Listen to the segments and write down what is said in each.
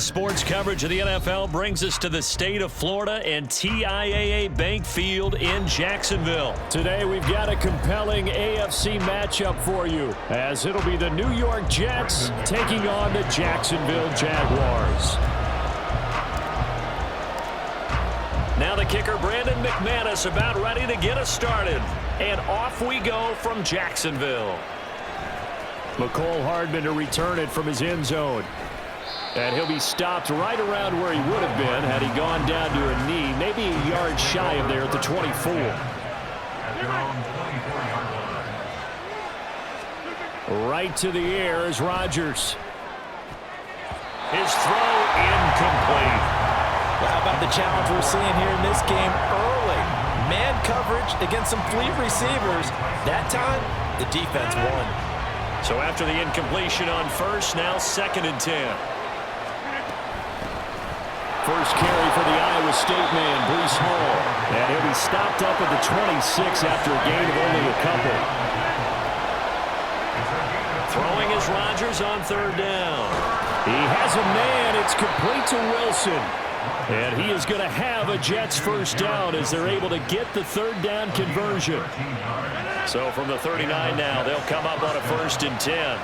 sports coverage of the NFL brings us to the state of Florida and TIAA Bank Field in Jacksonville. Today we've got a compelling AFC matchup for you, as it'll be the New York Jets taking on the Jacksonville Jaguars. Now the kicker, Brandon McManus, about ready to get us started. And off we go from Jacksonville. McCole Hardman to return it from his end zone. And he'll be stopped right around where he would have been had he gone down to a knee, maybe a yard shy of there at the 24. Right to the air is Rodgers. His throw incomplete. Well, how about the challenge we're seeing here in this game early? Man coverage against some fleet receivers. That time, the defense won. So after the incompletion on first, now 2nd and 10. First carry for the Iowa State man, Breece Hall. And he'll be stopped up at the 26 after a gain of only a couple. Throwing is Rodgers on 3rd down. He has a man. It's complete to Wilson. And he is going to have a Jets first down as they're able to get the 3rd down conversion. So from the 39 now, they'll come up on a 1st and 10.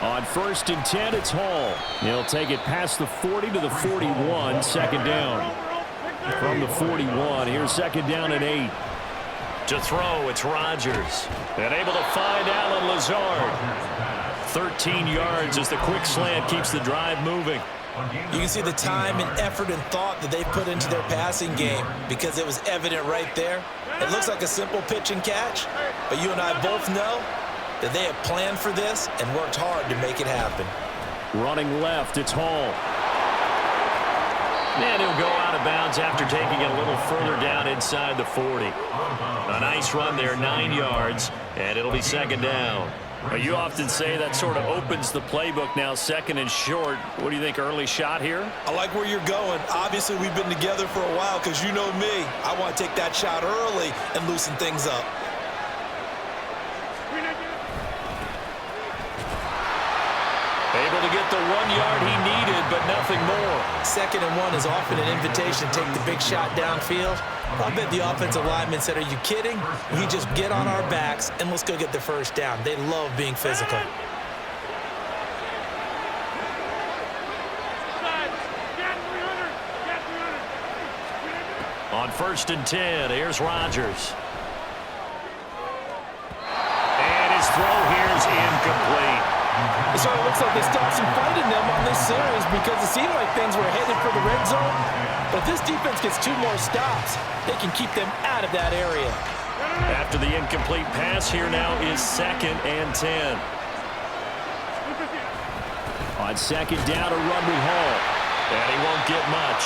On 1st and 10, it's Hall. He'll take it past the 40 to the 41, 2nd down. From the 41, here's 2nd down and 8. To throw, it's Rodgers. And able to find Allen Lazard. 13 yards as the quick slant keeps the drive moving. You can see the time and effort and thought that they've put into their passing game because it was evident right there. It looks like a simple pitch and catch, but you and I both know that they have planned for this and worked hard to make it happen. Running left, it's Hall. And he'll go out of bounds after taking it a little further down inside the 40. A nice run there, 9 yards, and it'll be 2nd down. You often say that sort of opens the playbook now, 2nd and short. What do you think, early shot here? I like where you're going. Obviously, we've been together for a while because you know me. I want to take that shot early and loosen things up. Able to get the 1 yard he needed, but nothing more. 2nd and 1 is often an invitation to take the big shot downfield. I bet the offensive lineman said, are you kidding? We just get on our backs and let's go get the first down. They love being physical. On 1st and 10, here's Rodgers. And his throw here is incomplete. It sort of looks like they stopped some fighting them on this series because it seemed like things were headed for the red zone. But if this defense gets 2 more stops, they can keep them out of that area. After the incomplete pass, here now is 2nd and 10. On 2nd down, a run with Hall. And he won't get much.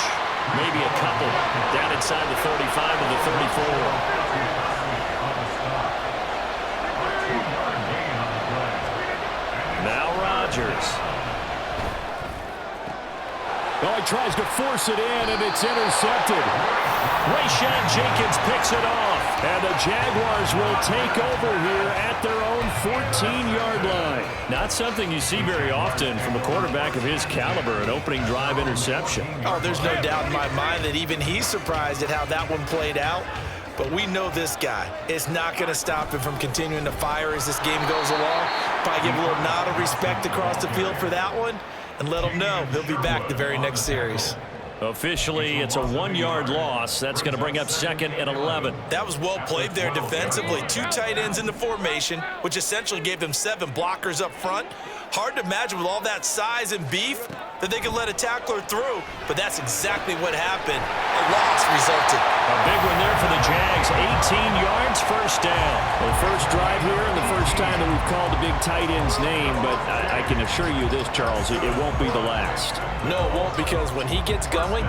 Maybe a couple. Down inside the 35 to the 34. Now Rodgers. Oh, he tries to force it in, and it's intercepted. Rayshawn Jenkins picks it off. And the Jaguars will take over here at their own 14-yard line. Not something you see very often from a quarterback of his caliber, an opening drive interception. Oh, there's no doubt in my mind that even he's surprised at how that one played out. But we know this guy is not going to stop him from continuing to fire as this game goes along. Probably give a little nod of respect across the field for that one and let him know he'll be back the very next series. Officially, it's a 1-yard loss. That's going to bring up 2nd and 11. That was well played there defensively. 2 tight ends in the formation, which essentially gave them 7 blockers up front. Hard to imagine with all that size and beef that they could let a tackler through, but that's exactly what happened. A loss resulted. A big one there for the Jags. 18 yards, first down. Well, first drive here and the first time that we've called the big tight end's name, but I can assure you this, Charles, it won't be the last. No, it won't, because when he gets going,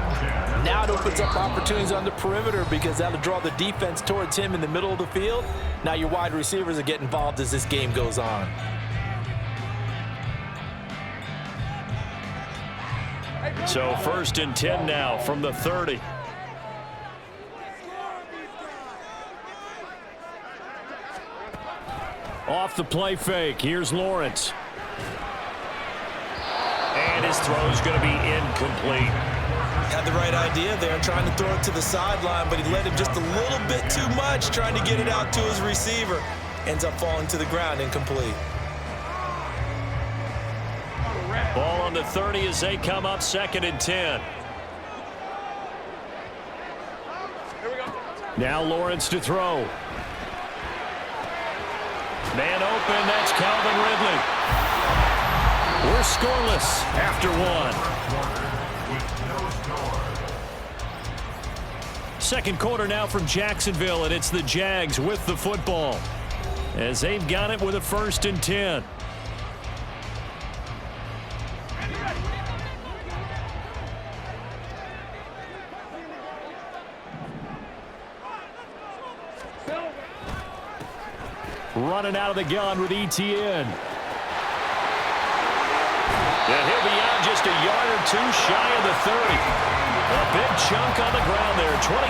now it opens up opportunities on the perimeter because that'll draw the defense towards him in the middle of the field. Now your wide receivers will get involved as this game goes on. So 1st and 10 now from the 30. Off the play fake, here's Lawrence. this throw is going to be incomplete. Had the right idea there, trying to throw it to the sideline, but he led him just a little bit too much, trying to get it out to his receiver. Ends up falling to the ground, incomplete. Ball on the 30 as they come up 2nd and 10. Now Lawrence to throw. Man open, that's Calvin Ridley. We're scoreless after 1. Second quarter now from Jacksonville, and it's the Jags with the football as they've got it with a 1st and 10. Running out of the gun with ETN. And he'll be out just a yard or two shy of the 30. A big chunk on the ground there, 27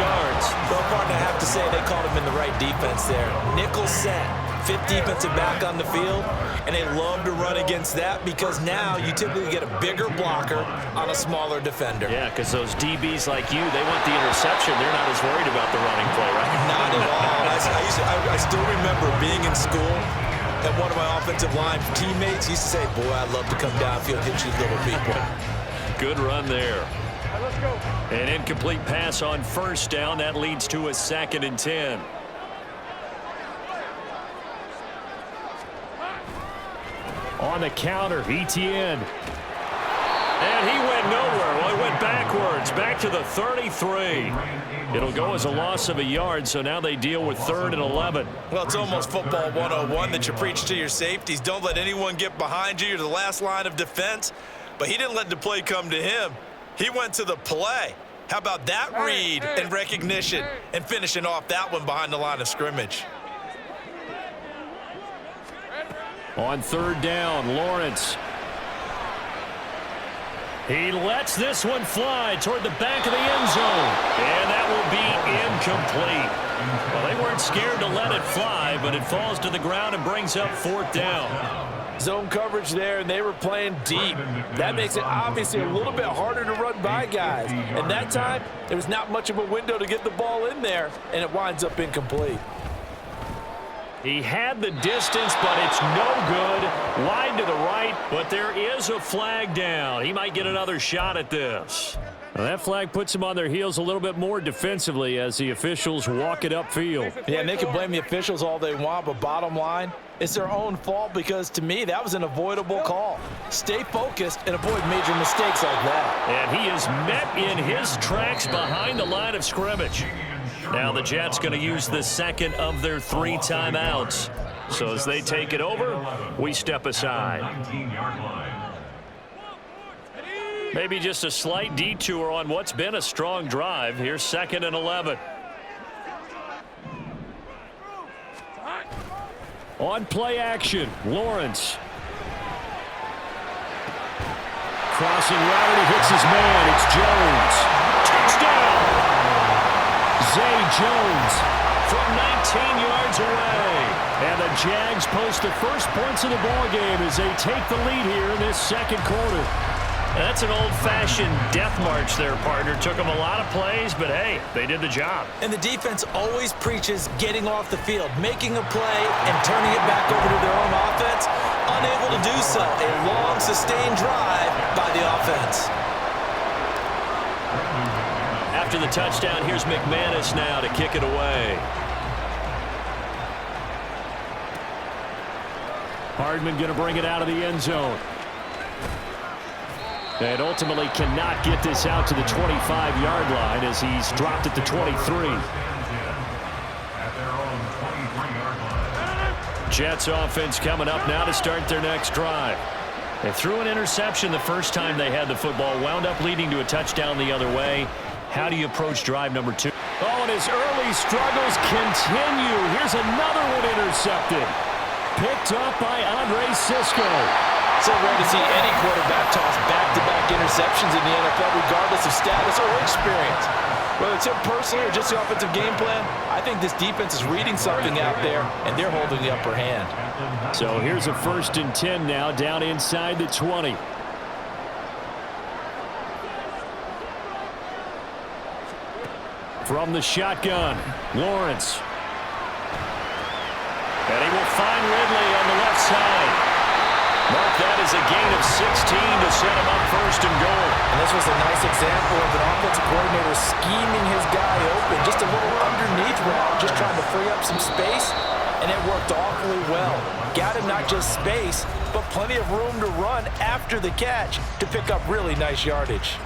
yards. Well, partner, I have to say they called him in the right defense there. Nickel set, 5th defensive back on the field, and they love to run against that because now you typically get a bigger blocker on a smaller defender. Yeah, because those DBs like you, they want the interception. They're not as worried about the running play, right? Not at all. I still remember being in school, and one of my offensive line teammates used to say, boy, I'd love to come downfield and hit you little people. Good run there. Let's go. An incomplete pass on 1st down. That leads to a 2nd and 10. On the counter, ETN. And he went nowhere. Well, he went backwards, back to the 33. It'll go as a loss of a yard, so now they deal with 3rd and 11. Well, it's almost football 101 that you preach to your safeties. Don't let anyone get behind you. You're the last line of defense. But he didn't let the play come to him. He went to the play. How about that read and recognition and finishing off that one behind the line of scrimmage? On 3rd down, Lawrence. He lets this one fly toward the back of the end zone. And that will be incomplete. Well, they weren't scared to let it fly, but it falls to the ground and brings up 4th down. Zone coverage there, and they were playing deep. That makes it obviously a little bit harder to run by guys. And that time, there was not much of a window to get the ball in there, and it winds up incomplete. He had the distance, but it's no good. Wide to the right, but there is a flag down. He might get another shot at this. Well, that flag puts them on their heels a little bit more defensively as the officials walk it upfield. Yeah, and they can blame the officials all they want, but bottom line, it's their own fault because, to me, that was an avoidable call. Stay focused and avoid major mistakes like that. And he is met in his tracks behind the line of scrimmage. Now the Jets going to use the 2nd of their 3 timeouts. So as they take it over, we step aside. Maybe just a slight detour on what's been a strong drive. Here's 2nd and 11. On play action, Lawrence. Crossing route, and he hits his man. It's Jones. Touchdown! Zay Jones From 19 yards away. And the Jags post the first points of the ballgame as they take the lead here in this 2nd quarter. That's an old-fashioned death march there, partner. Took them a lot of plays, but hey, they did the job. And the defense always preaches getting off the field, making a play, and turning it back over to their own offense. Unable to do so. A long, sustained drive by the offense. After the touchdown, here's McManus now to kick it away. Hardman going to bring it out of the end zone. And ultimately cannot get this out to the 25-yard line as he's dropped at the 23. Jets offense coming up now to start their next drive. They threw an interception the first time they had the football, wound up leading to a touchdown the other way. How do you approach drive number 2? Oh, and his early struggles continue. Here's another one intercepted. Picked up by Andre Sisco. So rare to see any quarterback toss back-to-back interceptions in the NFL, regardless of status or experience. Whether it's him personally or just the offensive game plan, I think this defense is reading something out there, and they're holding the upper hand. So here's a 1st and 10 now, down inside the 20. From the shotgun, Lawrence. And he will find Ridley on the left side. Mark that as a gain of 16 to set him up first and goal. And this was a nice example of an offensive coordinator scheming his guy open. Just a little underneath route, just trying to free up some space, and it worked awfully well. Got him not just space, but plenty of room to run after the catch to pick up really nice yardage.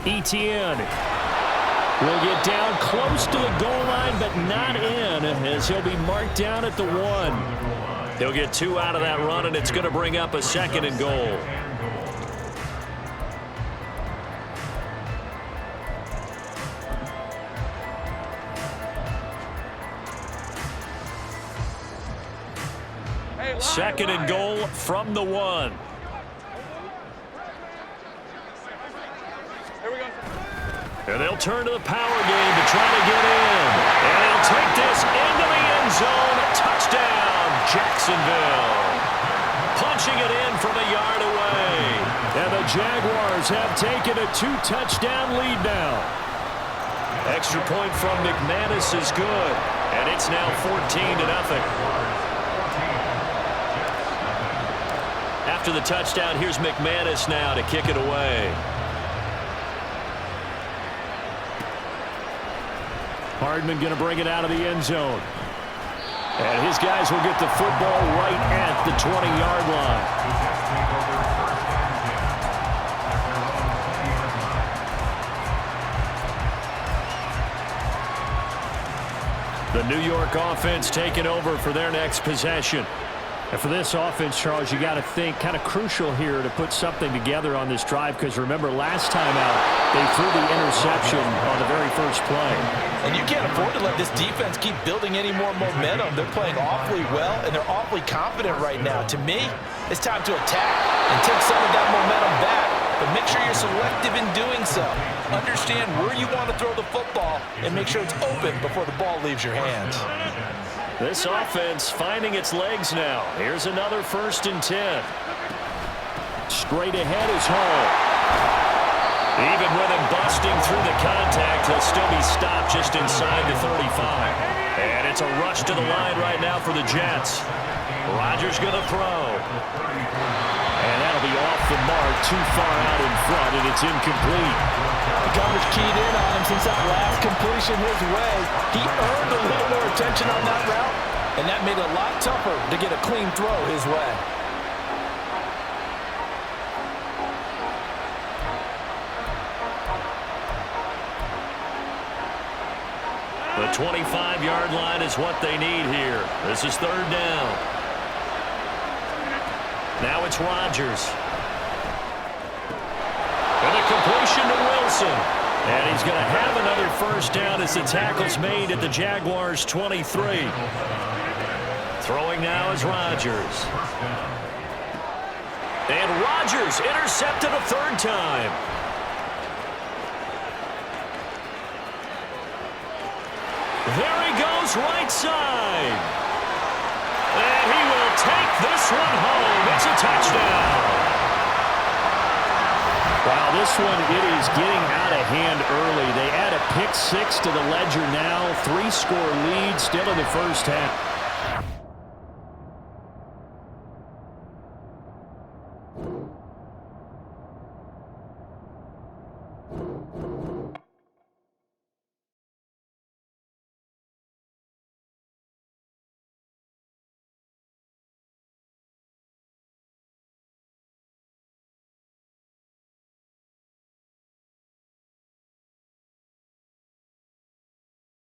Etienne will get down close to the goal line, but not in, as he'll be marked down at the 1. He'll get 2 out of that run, and it's going to bring up a 2nd and goal. Second and goal from the 1. And they'll turn to the power game to try to get in. And they'll take this into the end zone. Touchdown, Jacksonville. Punching it in from a yard away. And the Jaguars have taken a 2-touchdown lead now. Extra point from McManus is good. And it's now 14-0. After the touchdown, here's McManus now to kick it away. Hardman going to bring it out of the end zone. And his guys will get the football right at the 20-yard line. The New York offense taking over for their next possession. And for this offense, Charles, you got to think kind of crucial here to put something together on this drive, because remember last time out they threw the interception on the very first play. And you can't afford to let this defense keep building any more momentum. They're playing awfully well, and they're awfully confident right now. To me, it's time to attack and take some of that momentum back, but make sure you're selective in doing so. Understand where you want to throw the football and make sure it's open before the ball leaves your hands. This offense finding its legs now. Here's another 1st and 10. Straight ahead is Hall. Even with him busting through the contact, he'll still be stopped just inside the 35. And it's a rush to the line right now for the Jets. Rodgers going to throw. And that'll be off the mark, too far out in front, and it's incomplete. The coverage keyed in on him since that last completion his way. He earned a little more attention on that route, and that made it a lot tougher to get a clean throw his way. The 25-yard line is what they need here. This is 3rd down. Now it's Rodgers. And a completion to Wilson. And he's going to have another 1st down as the tackle's made at the Jaguars' 23. Throwing now is Rodgers. And Rodgers intercepted a 3rd time. There he goes, right side. And he will take this one home. It's a touchdown. Wow, this one, it is getting out of hand early. They add a pick 6 to the ledger now. 3-score lead still in the first half.